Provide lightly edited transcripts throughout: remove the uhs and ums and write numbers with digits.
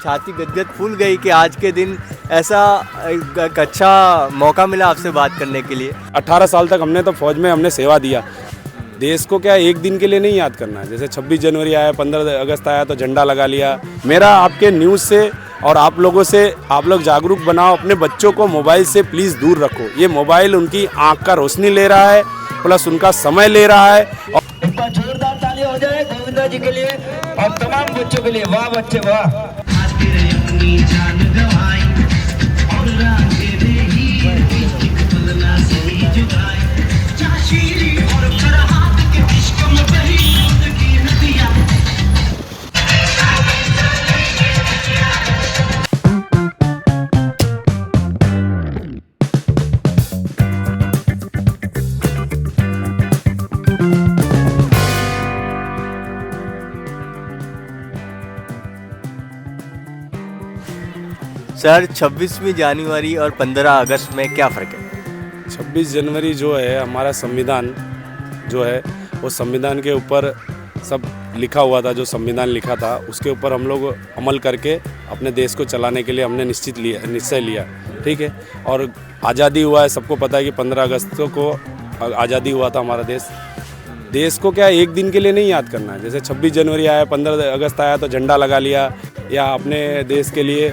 छाती गदगद फूल गई कि आज के दिन ऐसा एक अच्छा मौका मिला आपसे बात करने के लिए। 18 साल तक हमने तो फौज में हमने सेवा दिया। देश को क्या एक दिन के लिए नहीं याद करना है। जैसे 26 जनवरी आया, 15 अगस्त आया तो झंडा लगा लिया। मेरा आपके न्यूज़ से और आप लोगों से, आप लोग जागरूक बनाओ, अपने बच्चों को मोबाइल से प्लीज़ दूर रखो। ये मोबाइल उनकी आँख का रोशनी ले रहा है, प्लस उनका समय ले रहा है। जोरदार ताली हो जाए गोविंदा जी के लिए और तमाम बच्चों के लिए। वाह बच्चे वाह। सर 26वीं जनवरी और 15 अगस्त में क्या फ़र्क है? 26 जनवरी जो है हमारा संविधान जो है, वो संविधान के ऊपर सब लिखा हुआ था। जो संविधान लिखा था उसके ऊपर हम लोग अमल करके अपने देश को चलाने के लिए हमने निश्चय लिया, ठीक है। और आज़ादी हुआ है, सबको पता है कि 15 अगस्त को आज़ादी हुआ था हमारा देश। देश को क्या एक दिन के लिए नहीं याद करना है। जैसे 26 जनवरी आया, 15 अगस्त आया तो झंडा लगा लिया, या अपने देश के लिए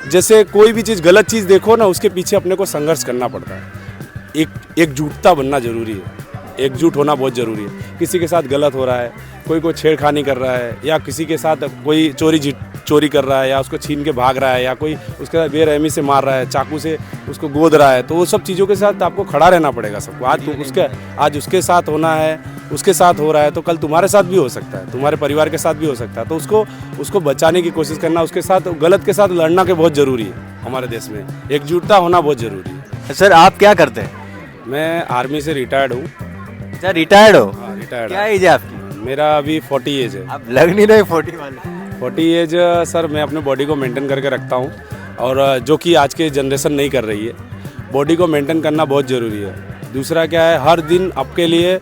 जैसे कोई भी चीज़, गलत चीज़ देखो ना, उसके पीछे अपने को संघर्ष करना पड़ता है। एकजुटता बनना ज़रूरी है, एकजुट होना बहुत ज़रूरी है। किसी के साथ गलत हो रहा है, कोई छेड़खानी कर रहा है, या किसी के साथ कोई चोरी कर रहा है, या उसको छीन के भाग रहा है, या कोई उसके साथ बेरहमी से मार रहा है, चाकू से उसको गोद रहा है, तो वो सब चीज़ों के साथ आपको खड़ा रहना पड़ेगा सबको। आज उसके साथ होना है, उसके साथ हो रहा है, तो कल तुम्हारे साथ भी हो सकता है, तुम्हारे परिवार के साथ भी हो सकता है। तो उसको बचाने की कोशिश करना, उसके साथ गलत के साथ लड़ना के बहुत ज़रूरी है। हमारे देश में एकजुटता होना बहुत ज़रूरी है। सर आप क्या करते हैं? मैं आर्मी से रिटायर्ड हूँ। सर रिटायर्ड हो? हाँ, रिटायर्ड। क्या एज है आपकी? मेरा अभी 40 एज है। आप लग नहीं रहे 40 वाले। 40 एज सर, मैं अपने बॉडी को मेंटेन करके रखता हूँ, और जो कि आज की जनरेशन नहीं कर रही है। बॉडी को मेंटेन करना बहुत ज़रूरी है। दूसरा क्या है, हर दिन आपके लिए,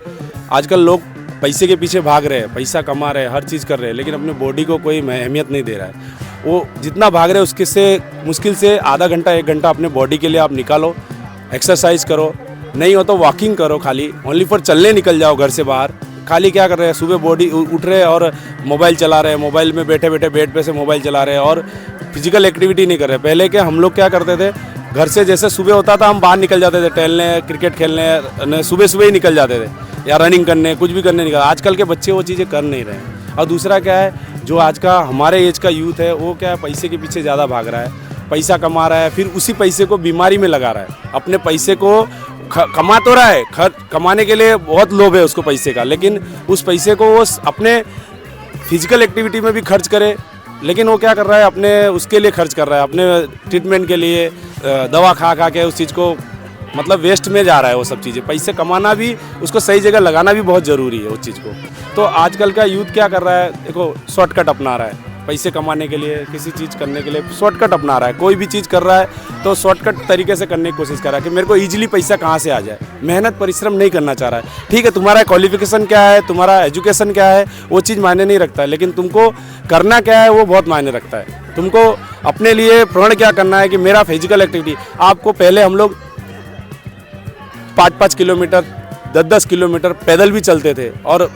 आजकल लोग पैसे के पीछे भाग रहे हैं, पैसा कमा रहे हैं, हर चीज़ कर रहे हैं, लेकिन अपने बॉडी को कोई अहमियत नहीं दे रहा है। वो जितना भाग रहे हैं उसके से मुश्किल से आधा घंटा 1 घंटा अपने बॉडी के लिए आप निकालो। एक्सरसाइज करो, नहीं हो तो वॉकिंग करो, खाली ओनली फॉर चलने निकल जाओ घर से बाहर। खाली क्या कर रहे हैं, सुबह बॉडी उठ रहे हैं और मोबाइल चला रहे हैं, मोबाइल में बैठे बैठे बेड पे से मोबाइल चला रहे हैं, और फिजिकल एक्टिविटी नहीं कर रहे। पहले क्या हम लोग क्या करते थे, घर से जैसे सुबह होता था हम बाहर निकल जाते थे टहलने, क्रिकेट खेलने, सुबह ही निकल जाते थे, या रनिंग करने, कुछ भी करने निकल। आजकल के बच्चे वो चीज़ें कर नहीं रहे हैं। और दूसरा क्या है, जो आज का हमारे एज का यूथ है, वो क्या है, पैसे के पीछे ज़्यादा भाग रहा है, पैसा कमा रहा है, फिर उसी पैसे को बीमारी में लगा रहा है। अपने पैसे को कमा तो रहा है, कमाने के लिए बहुत लोभ है उसको पैसे का, लेकिन उस पैसे को वो अपने फिजिकल एक्टिविटी में भी खर्च करे, लेकिन वो क्या कर रहा है, अपने उसके लिए खर्च कर रहा है, अपने ट्रीटमेंट के लिए दवा खा के उस चीज़ को, मतलब वेस्ट में जा रहा है वो सब चीज़ें। पैसे कमाना भी, उसको सही जगह लगाना भी बहुत ज़रूरी है उस चीज़ को। तो आजकल का यूथ क्या कर रहा है, देखो शॉर्टकट अपना रहा है, पैसे कमाने के लिए, किसी चीज़ करने के लिए शॉर्टकट अपना रहा है। कोई भी चीज़ कर रहा है तो शॉर्टकट तरीके से करने की कोशिश कर रहा है कि मेरे को ईजिली पैसा कहाँ से आ जाए। मेहनत परिश्रम नहीं करना चाह रहा है। ठीक है, तुम्हारा क्वालिफिकेशन क्या है, तुम्हारा एजुकेशन क्या है, वो चीज़ मायने नहीं रखता है, लेकिन तुमको करना क्या है वो बहुत मायने रखता है। तुमको अपने लिए प्रण क्या करना है कि मेरा फिजिकल एक्टिविटी, आपको पहले हम लोग 5-5 किलोमीटर, 10-10 किलोमीटर पैदल भी चलते थे, और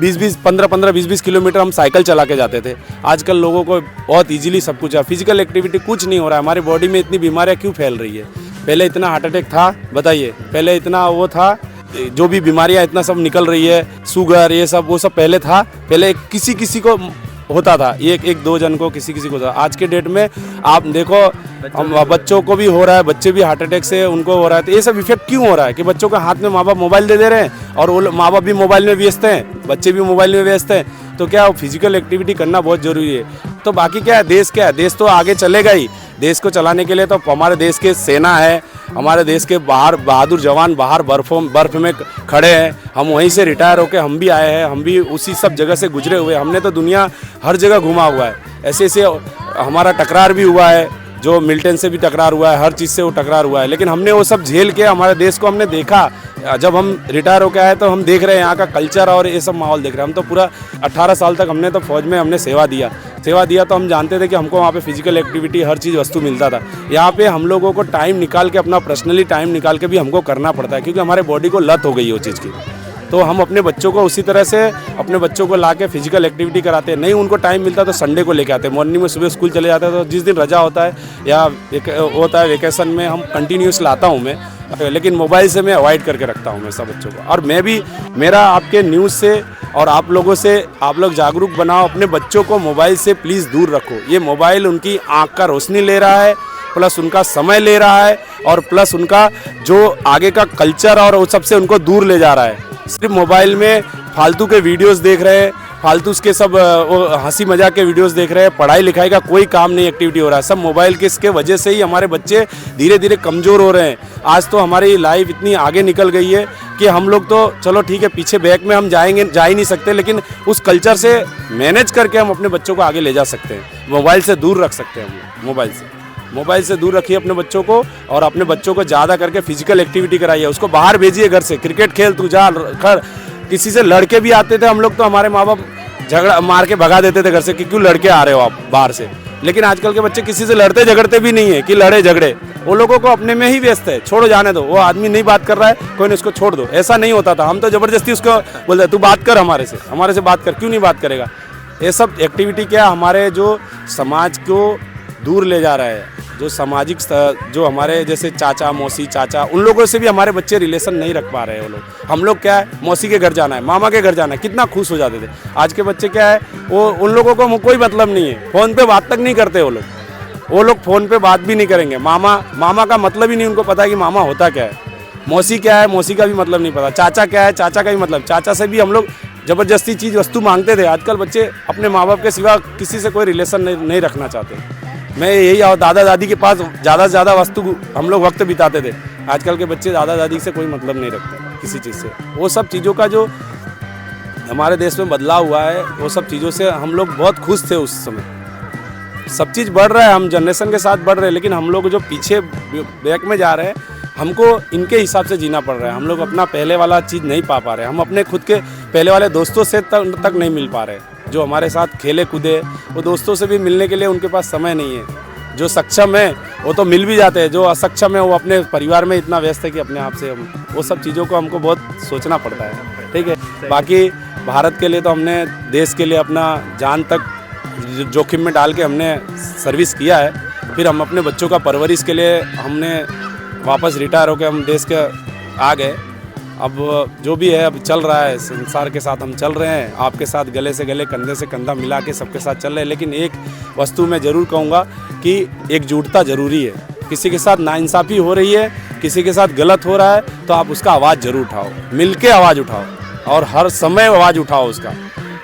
15-20 किलोमीटर हम साइकिल चला के जाते थे। आजकल लोगों को बहुत इजीली सब कुछ है, फिजिकल एक्टिविटी कुछ नहीं हो रहा है। हमारी बॉडी में इतनी बीमारियां क्यों फैल रही है? पहले इतना हार्ट अटैक था, बताइए, पहले इतना वो था, जो भी बीमारियां इतना सब निकल रही है, शुगर, ये सब, वो सब पहले था। पहले किसी को होता था, एक दो जन को, किसी को था। आज के डेट में आप देखो, बच्चों को भी हो रहा है, बच्चे भी हार्ट अटैक से उनको हो रहा है। तो ये सब इफेक्ट क्यों हो रहा है कि बच्चों के हाथ में माँ बाप मोबाइल दे रहे हैं, और वो माँ बाप भी मोबाइल में व्यस्त हैं, बच्चे भी मोबाइल में व्यस्त हैं। तो क्या फिजिकल एक्टिविटी करना बहुत ज़रूरी है। तो बाकी क्या है, देश तो आगे चलेगा ही। देश को चलाने के लिए तो हमारे देश के सेना है, हमारे देश के बाहर बहादुर जवान बाहर बर्फ में खड़े हैं। हम वहीं से रिटायर होकर हम भी आए हैं, हम भी उसी सब जगह से गुजरे हुए। हमने तो दुनिया हर जगह घुमा हुआ है। ऐसे हमारा टकरार भी हुआ है, जो मिल्टन से भी टकरार हुआ है, हर चीज़ से वो टकरार हुआ है, लेकिन हमने वो सब झेल के हमारे देश को हमने देखा। जब हम रिटायर होकर आए तो हम देख रहे हैं यहाँ का कल्चर और ये सब माहौल देख रहे हैं। हम तो पूरा 18 साल तक हमने तो फौज में हमने सेवा दिया। सेवा दिया तो हम जानते थे कि हमको वहाँ पे फिजिकल एक्टिविटी हर चीज़ वस्तु मिलता था। यहाँ पे हम लोगों को टाइम निकाल के, अपना पर्सनली टाइम निकाल के भी हमको करना पड़ता है, क्योंकि हमारे बॉडी को लत हो गई है वो चीज़ की। तो हम अपने बच्चों को उसी तरह से अपने बच्चों को ला के फिजिकल एक्टिविटी कराते हैं। नहीं उनको टाइम मिलता तो संडे को लेके आते हैं, मॉर्निंग में सुबह स्कूल चले जाते हैं, तो जिस दिन रजा होता है या होता है वेकेशन में हम कंटिन्यूस लाता हूँ मैं, लेकिन मोबाइल से मैं अवॉइड करके रखता हूँ मैं सब बच्चों को। और मैं भी, मेरा आपके न्यूज़ से और आप लोगों से, आप लोग जागरूक बनाओ, अपने बच्चों को मोबाइल से प्लीज़ दूर रखो। ये मोबाइल उनकी आँख का रोशनी ले रहा है, प्लस उनका समय ले रहा है, और प्लस उनका जो आगे का कल्चर और उस सबसे उनको दूर ले जा रहा है। सिर्फ मोबाइल में फालतू के वीडियोस देख रहे हैं, फालतू के सब हंसी मजाक के वीडियोस देख रहे हैं, पढ़ाई लिखाई का कोई काम नहीं, एक्टिविटी हो रहा है सब मोबाइल के इसके वजह से ही हमारे बच्चे धीरे धीरे कमज़ोर हो रहे हैं। आज तो हमारी लाइफ इतनी आगे निकल गई है कि हम लोग तो चलो ठीक है पीछे बैक में हम जा ही नहीं सकते, लेकिन उस कल्चर से मैनेज करके हम अपने बच्चों को आगे ले जा सकते हैं। मोबाइल से दूर रख सकते हैं हम, मोबाइल से दूर रखिए अपने बच्चों को, और अपने बच्चों को ज़्यादा करके फिजिकल एक्टिविटी कराइए। उसको बाहर भेजिए, घर से क्रिकेट खेल, तू जा कर। किसी से लड़के भी आते थे हम लोग, तो हमारे माँ बाप झगड़ा मार के भगा देते थे घर से कि क्यों लड़के आ रहे हो आप बाहर से। लेकिन आजकल के बच्चे किसी से लड़ते झगड़ते भी नहीं है कि लड़े झगड़े, वो लोगों को अपने में ही व्यस्त है। छोड़ो, जाने दो, वो आदमी नहीं बात कर रहा है, कोई नहीं, उसको छोड़ दो। ऐसा नहीं होता था, हम तो ज़बरदस्ती उसको बोलते तू बात कर, हमारे से बात कर, क्यों नहीं बात करेगा। ये सब एक्टिविटी क्या हमारे जो समाज को दूर ले जा रहा है, जो सामाजिक जो हमारे जैसे चाचा मौसी चाचा, उन लोगों से भी हमारे बच्चे रिलेशन नहीं रख पा रहे हैं वो लोग। हम लोग क्या है, मौसी के घर जाना है, मामा के घर जाना है, कितना खुश हो जाते थे। आज के बच्चे क्या है, वो उन लोगों को कोई मतलब नहीं है, फ़ोन पे बात तक नहीं करते वो लोग फ़ोन पे बात भी नहीं करेंगे। मामा का मतलब ही नहीं उनको पता है कि मामा होता क्या है। मौसी क्या है, मौसी का भी मतलब नहीं पता। चाचा क्या है, चाचा का भी मतलब। चाचा से भी हम लोग ज़बरदस्ती चीज़ वस्तु मांगते थे। आजकल बच्चे अपने माँ बाप के सिवा किसी से कोई रिलेशन नहीं रखना चाहते। मैं यही, और दादा दादी के पास ज़्यादा से ज़्यादा वस्तु हम लोग वक्त बिताते थे। आजकल के बच्चे दादा दादी से कोई मतलब नहीं रखते किसी चीज़ से। वो सब चीज़ों का जो हमारे देश में बदलाव हुआ है, वो सब चीज़ों से हम लोग बहुत खुश थे उस समय। सब चीज़ बढ़ रहा है, हम जनरेशन के साथ बढ़ रहे हैं, लेकिन हम लोग जो पीछे बैक में जा रहे हैं, हमको इनके हिसाब से जीना पड़ रहा है। हम लोग अपना पहले वाला चीज़ नहीं पा रहे हैं, हम अपने खुद के पहले वाले दोस्तों से तक नहीं मिल पा रहे। जो हमारे साथ खेले कूदे, वो दोस्तों से भी मिलने के लिए उनके पास समय नहीं है। जो सक्षम है वो तो मिल भी जाते हैं, जो असक्षम है वो अपने परिवार में इतना व्यस्त है कि अपने आप से हम वो सब चीज़ों को हमको बहुत सोचना पड़ता है। ठीक है, बाकी भारत के लिए तो हमने देश के लिए अपना जान तक जोखिम में डाल के हमने सर्विस किया है। फिर हम अपने बच्चों का परवरिश के लिए हमने वापस रिटायर होकर हम देश के आ गए। अब जो भी है अब चल रहा है, संसार के साथ हम चल रहे हैं, आपके साथ गले से गले कंधे से कंधा मिला के सबके साथ चल रहे हैं। लेकिन एक वस्तु मैं ज़रूर कहूँगा कि एकजुटता ज़रूरी है। किसी के साथ नाइंसाफ़ी हो रही है, किसी के साथ गलत हो रहा है, तो आप उसका आवाज़ ज़रूर उठाओ, मिल के आवाज़ उठाओ, और हर समय आवाज़ उठाओ उसका।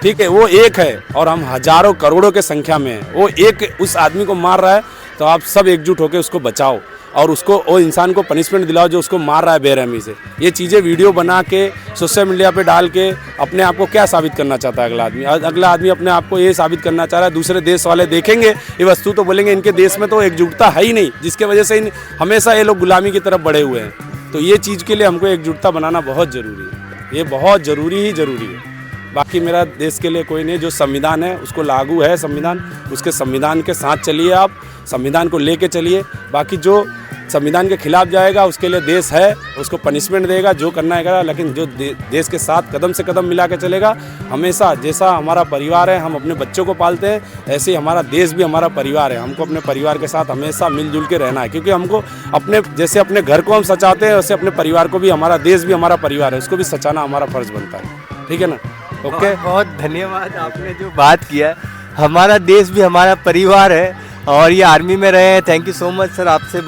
ठीक है, वो एक है और हम हज़ारों करोड़ों के संख्या में हैं। वो एक उस आदमी को मार रहा है, तो आप सब एकजुट होकर उसको बचाओ, और उसको वो इंसान को पनिशमेंट दिलाओ जो उसको मार रहा है बेरहमी से। ये चीज़ें वीडियो बना के सोशल मीडिया पे डाल के अपने आप को क्या साबित करना चाहता है अगला आदमी अपने आप को ये साबित करना चाह रहा है। दूसरे देश वाले देखेंगे ये वस्तु तो बोलेंगे इनके देश में तो एकजुटता है ही नहीं, जिसके वजह से हमेशा ये लोग गुलामी की तरफ बढ़े हुए हैं। तो ये चीज़ के लिए हमको एकजुटता बनाना बहुत ज़रूरी है, ये बहुत ज़रूरी है। बाकी मेरा देश के लिए कोई नहीं, जो संविधान है उसको लागू है संविधान, उसके संविधान के साथ चलिए, आप संविधान को लेके चलिए। बाकी जो संविधान के खिलाफ जाएगा उसके लिए देश है, उसको पनिशमेंट देगा, जो करना है। लेकिन जो देश के साथ कदम से कदम मिला के चलेगा, हमेशा जैसा हमारा परिवार है, हम अपने बच्चों को पालते हैं, ऐसे ही हमारा देश भी हमारा परिवार है। हमको अपने परिवार के साथ हमेशा मिलजुल के रहना है, क्योंकि हमको अपने जैसे अपने घर को हम सचाते हैं, वैसे अपने परिवार को भी, हमारा देश भी हमारा परिवार है, उसको भी सचाना हमारा फर्ज बनता है। ठीक है ना? ओके, बहुत धन्यवाद आपने जो बात किया। हमारा देश भी हमारा परिवार है, और ये आर्मी में रहे हैं। Thank you so much sir, आपसे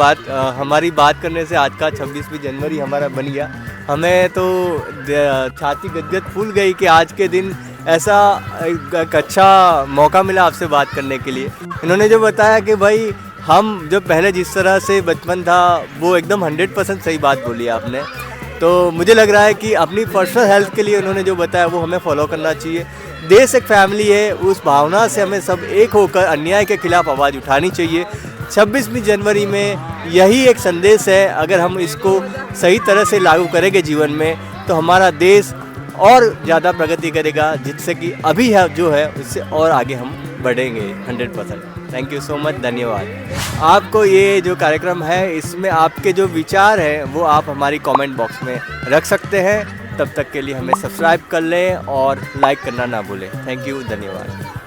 हमारी बात करने से आज का 26वीं जनवरी हमारा बन गया। हमें तो छाती गदगद फूल गई कि आज के दिन ऐसा एक अच्छा मौका मिला आपसे बात करने के लिए। इन्होंने जो बताया कि भाई हम जो पहले जिस तरह से बचपन था, वो एकदम 100% सही बात बोली आपने। तो मुझे लग रहा है कि अपनी पर्सनल हेल्थ के लिए उन्होंने जो बताया वो हमें फॉलो करना चाहिए। देश एक फैमिली है, उस भावना से हमें सब एक होकर अन्याय के खिलाफ आवाज़ उठानी चाहिए। 26वीं जनवरी में यही एक संदेश है, अगर हम इसको सही तरह से लागू करेंगे जीवन में, तो हमारा देश और ज़्यादा प्रगति करेगा, जिससे कि अभी है जो है उससे और आगे हम बढ़ेंगे 100%। थैंक यू सो मच, धन्यवाद। आपको ये जो कार्यक्रम है इसमें आपके जो विचार हैं वो आप हमारी कमेंट बॉक्स में रख सकते हैं। तब तक के लिए हमें सब्सक्राइब कर लें और लाइक करना ना भूलें। थैंक यू, धन्यवाद।